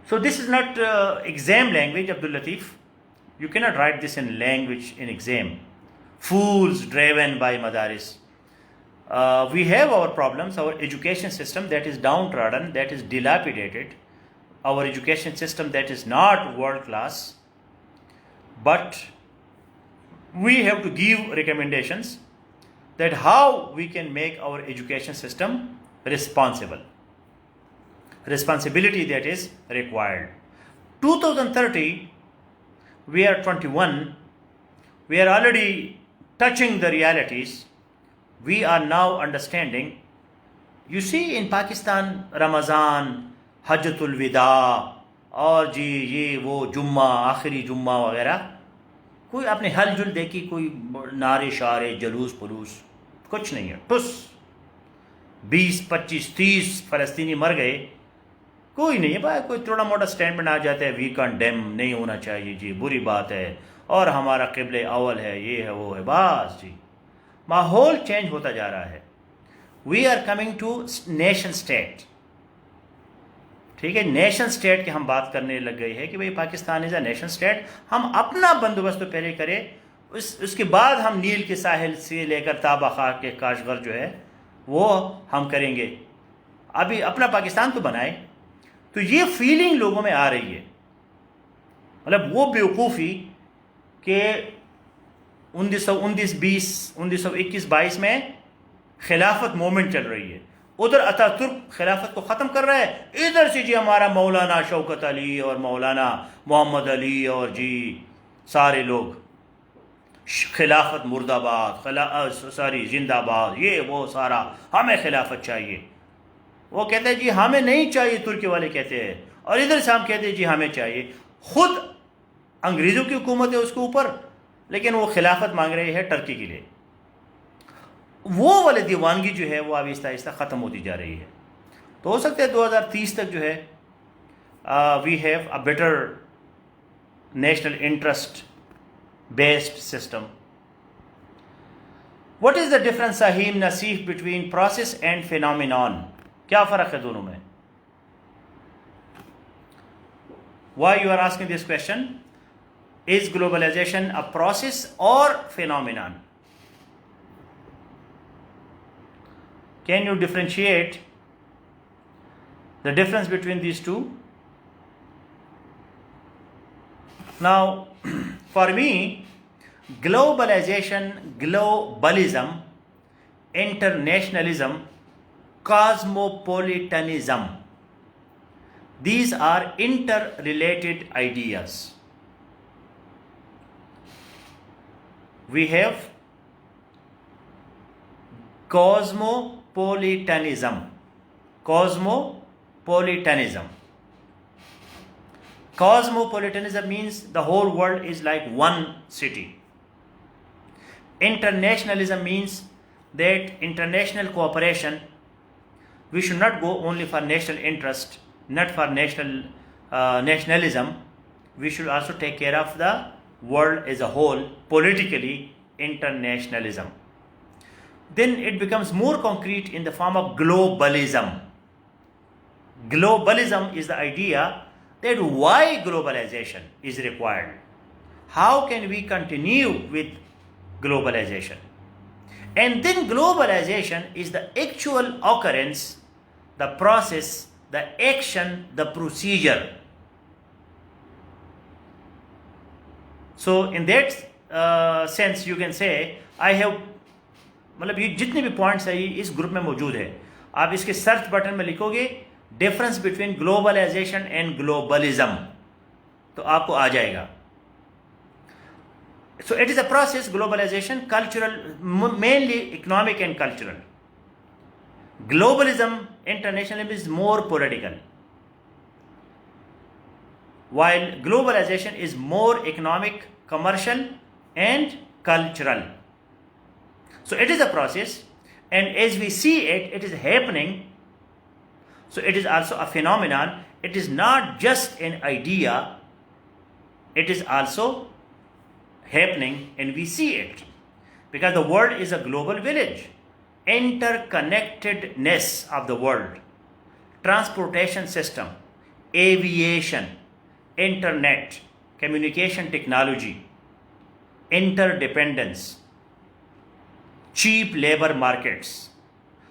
So this is not exam language, Abdul Latif. You cannot write this in language in exam. Fools driven by madaris. We have our problems, our education system that is downtrodden, that is dilapidated, our education system that is not world class, but we have to give recommendations that how we can make our education system responsible. Responsibility that is required. 2030, we are 21, we are already touching the realities. We are now understanding. You see in Pakistan, Ramazan, Hajjatul Wida और जी ये वो जुम्मा, आखिरी जुम्मा वगैरह, कोई आपने हल जुल देखी? कोई नारे शारे, जलूस पुलूस, कुछ नहीं है। टुस 20, 25, 30 फ़लस्तीनी मर गए, कोई नहीं है भाई। कोई थोड़ा मोटा स्टैंडमेंट आ जाता है, वी कंडेम, नहीं होना चाहिए जी, बुरी बात है, और हमारा क़िबले अव्वल है, ये है वो है, बस जी। माहौल चेंज होता जा रहा है। We are coming to nation state. ठीक है, नेशन स्टेट की हम बात करने लग गए हैं कि भाई Pakistan is a nation state. हम अपना बंदोबस्त तो पहले करें, उसके बाद हम नील के साहिल से लेकर ताबा खाक के काशगर जो है वो हम करेंगे। अभी अपना पाकिस्तान तो बनाए। तो ये फीलिंग लोगों में आ रही है। मतलब वो बेवकूफ़ी कि 1921 में खिलाफत मूवमेंट चल रही है, उधर अतातुर्क खिलाफत को ख़त्म कर रहा है, इधर से जी हमारा मौलाना शौकत अली और मौलाना मोहम्मद अली और जी सारे लोग खिलाफत मुर्दाबाद, सारी जिंदाबाद, ये वो सारा, हमें खिलाफत चाहिए। वो कहते हैं जी हमें नहीं चाहिए, तुर्की वाले कहते हैं, और इधर से हम कहते हैं जी हमें चाहिए। खुद अंग्रेज़ों की हुकूमत है उसके ऊपर, लेकिन वो खिलाफत मांग रहे हैं टर्की के लिए। वो वाली दीवानगी जो है वो अब आहिस्ता आहिस्ता ख़त्म होती जा रही है। तो हो सकता है 2030 तक जो है we have a better national interest based system. What is the difference Saheem Naseef between process and phenomenon? क्या फ़र्क है दोनों में? Why you are asking this question? Is globalization a process or phenomenon? Can you differentiate the difference between these two? Now, for me, globalization, globalism, internationalism, cosmopolitanism, these are interrelated ideas. We have cosmopolitanism. Cosmopolitanism. Cosmopolitanism means the whole world is like one city. Internationalism means that international cooperation, we should not go only for national interest, not for nationalism. We should also take care of the world as a whole, politically, internationalism. Then it becomes more concrete in the form of globalism. Globalism is the idea that why globalization is required. How can we continue with globalization? And then globalization is the actual occurrence, the process, the action, the procedure. So in that sense you can say I have, मतलब ये जितने भी points है ये इस group में मौजूद है। आप इसके सर्च बटन में लिखोगे difference between globalisation and globalism तो आपको आ जाएगा। So it is a process, globalization, cultural, mainly economic and cultural. Globalism, internationalism is more political, while globalization is more economic, commercial and cultural. So it is a process, and as we see it, it is happening. So it is also a phenomenon. It is not just an idea, it is also happening, and we see it because the world is a global village. Interconnectedness of the world, transportation system, aviation, internet, communication technology, interdependence, cheap labor markets,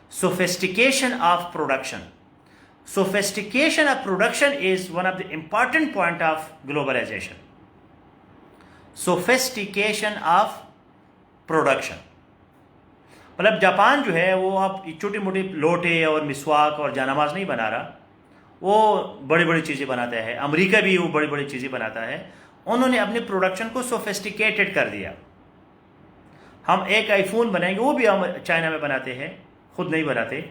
sophistication of production. Sophistication of production is one of the important point of globalization. Sophistication of production, मतलब Japan जो है वो अब छोटी मोटी लोटे और मिसवाक और जानमाज नहीं बना रहा, वो बड़ी बड़ी चीज़ें बनाता है। अमेरिका भी वो बड़ी बड़ी चीज़ें बनाता है। उन्होंने अपने प्रोडक्शन को सोफिस्टिकेटेड कर दिया। हम एक आईफोन बनाएंगे वो भी हम चाइना में बनाते हैं, खुद नहीं बनाते।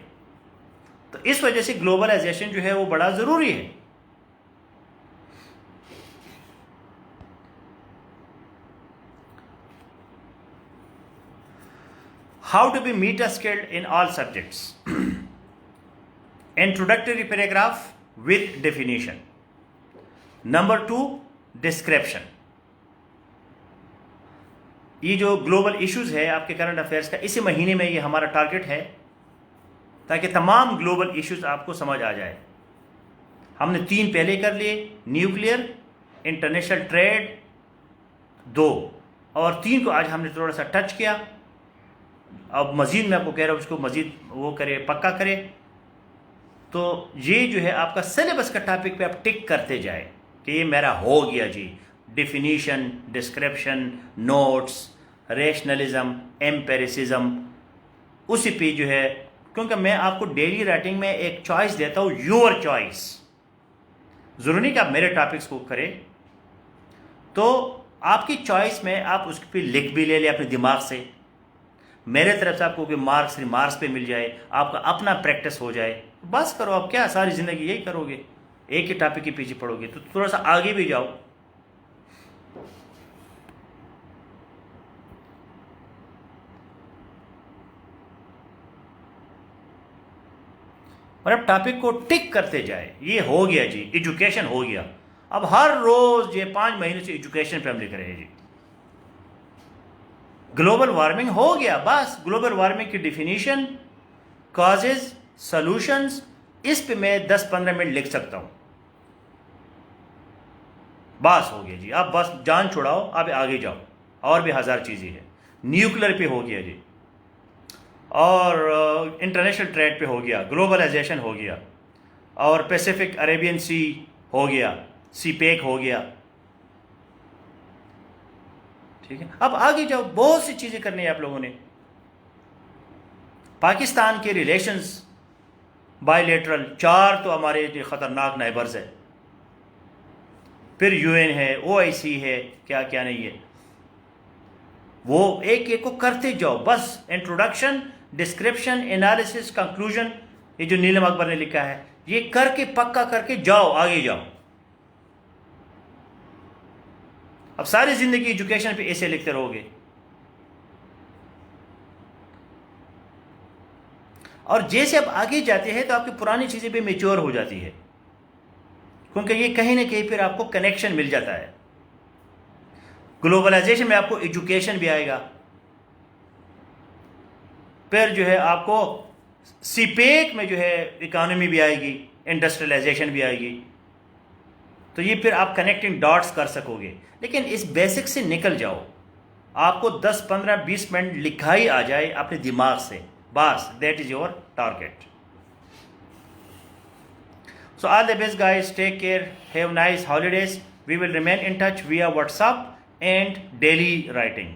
तो इस वजह से ग्लोबलाइजेशन जो है वो बड़ा ज़रूरी है। How to be meta skilled in all subjects. Introductory paragraph with definition. Number 2, description. ये जो ग्लोबल इश्यूज है आपके करंट अफेयर्स का, इसी महीने में ये हमारा टारगेट है ताकि तमाम ग्लोबल इश्यूज आपको समझ आ जाए। हमने 3 पहले कर लिए, न्यूक्लियर, इंटरनेशनल ट्रेड 2, और 3 को आज हमने थोड़ा सा टच किया। अब मज़ीद मैं आपको कह रहा हूँ उसको मज़ीद वो करे, पक्का करे। तो ये जो है आपका सिलेबस का टॉपिक पे आप टिक करते जाए कि ये मेरा हो गया जी, definition, description, notes, rationalism, empiricism, उसी पे जो है, क्योंकि मैं आपको डेली राइटिंग में एक चॉइस देता हूँ, योर चॉइस। ज़रूरी नहीं कि आप मेरे टॉपिक्स को करें, तो आपकी चॉइस में आप उस पर लिख भी ले लें अपने दिमाग से। मेरे तरफ से आपको मार्क्स पे मिल जाए, आपका अपना प्रैक्टिस हो जाए, बस करो। आप क्या सारी ज़िंदगी यही करोगे, एक ही टॉपिक के पीछे पढ़ोगे? तो थोड़ा सा आगे भी जाओ। और अब टॉपिक को टिक करते जाए। ये हो गया जी, एजुकेशन हो गया। अब हर रोज ये 5 महीने से एजुकेशन पे हम लिख रहे हैं जी। ग्लोबल वार्मिंग हो गया, बस ग्लोबल वार्मिंग की डिफिनीशन, कॉजेज, सॉल्यूशंस, इस पे मैं 10-15 मिनट लिख सकता हूं। बस हो गया जी। अब बस जान छुड़ाओ, अब आगे जाओ। और भी 1000 चीज़ें हैं। न्यूक्लियर पे हो गया जी, और इंटरनेशनल ट्रेड पे हो गया, ग्लोबलाइजेशन हो गया, और पैसिफिक अरेबियन सी हो गया, सीपेक हो गया। ठीक है, अब आगे जाओ। बहुत सी चीज़ें करनी है आप लोगों ने। पाकिस्तान के रिलेशंस बायलेटरल, 4 तो हमारे लिए ख़तरनाक नाइबर्स है। फिर यूएन है, ओआईसी है, क्या क्या नहीं है, वो एक एक को करते जाओ। बस इंट्रोडक्शन, डिस्क्रिप्शन, एनालिसिस, कंक्लूजन, ये जो नीलम अकबर ने लिखा है, ये करके पक्का करके जाओ, आगे जाओ। अब सारी जिंदगी एजुकेशन पे ऐसे लिखते रहोगे, और जैसे अब आगे जाते हैं तो आपकी पुरानी चीजें भी मेच्योर हो जाती है, क्योंकि ये कहीं ना कहीं फिर आपको कनेक्शन मिल जाता है। ग्लोबलाइजेशन में आपको एजुकेशन भी आएगा, फिर जो है आपको सीपेक में जो है इकोनॉमी भी आएगी, इंडस्ट्रियलाइजेशन भी आएगी। तो ये फिर आप कनेक्टिंग डॉट्स कर सकोगे। लेकिन इस बेसिक से निकल जाओ, आपको 10, 15, 20 मिनट लिखा ही आ जाए अपने दिमाग से, बस that is your target. So all the best guys, take care, have nice holidays. We will remain in touch via WhatsApp and daily writing.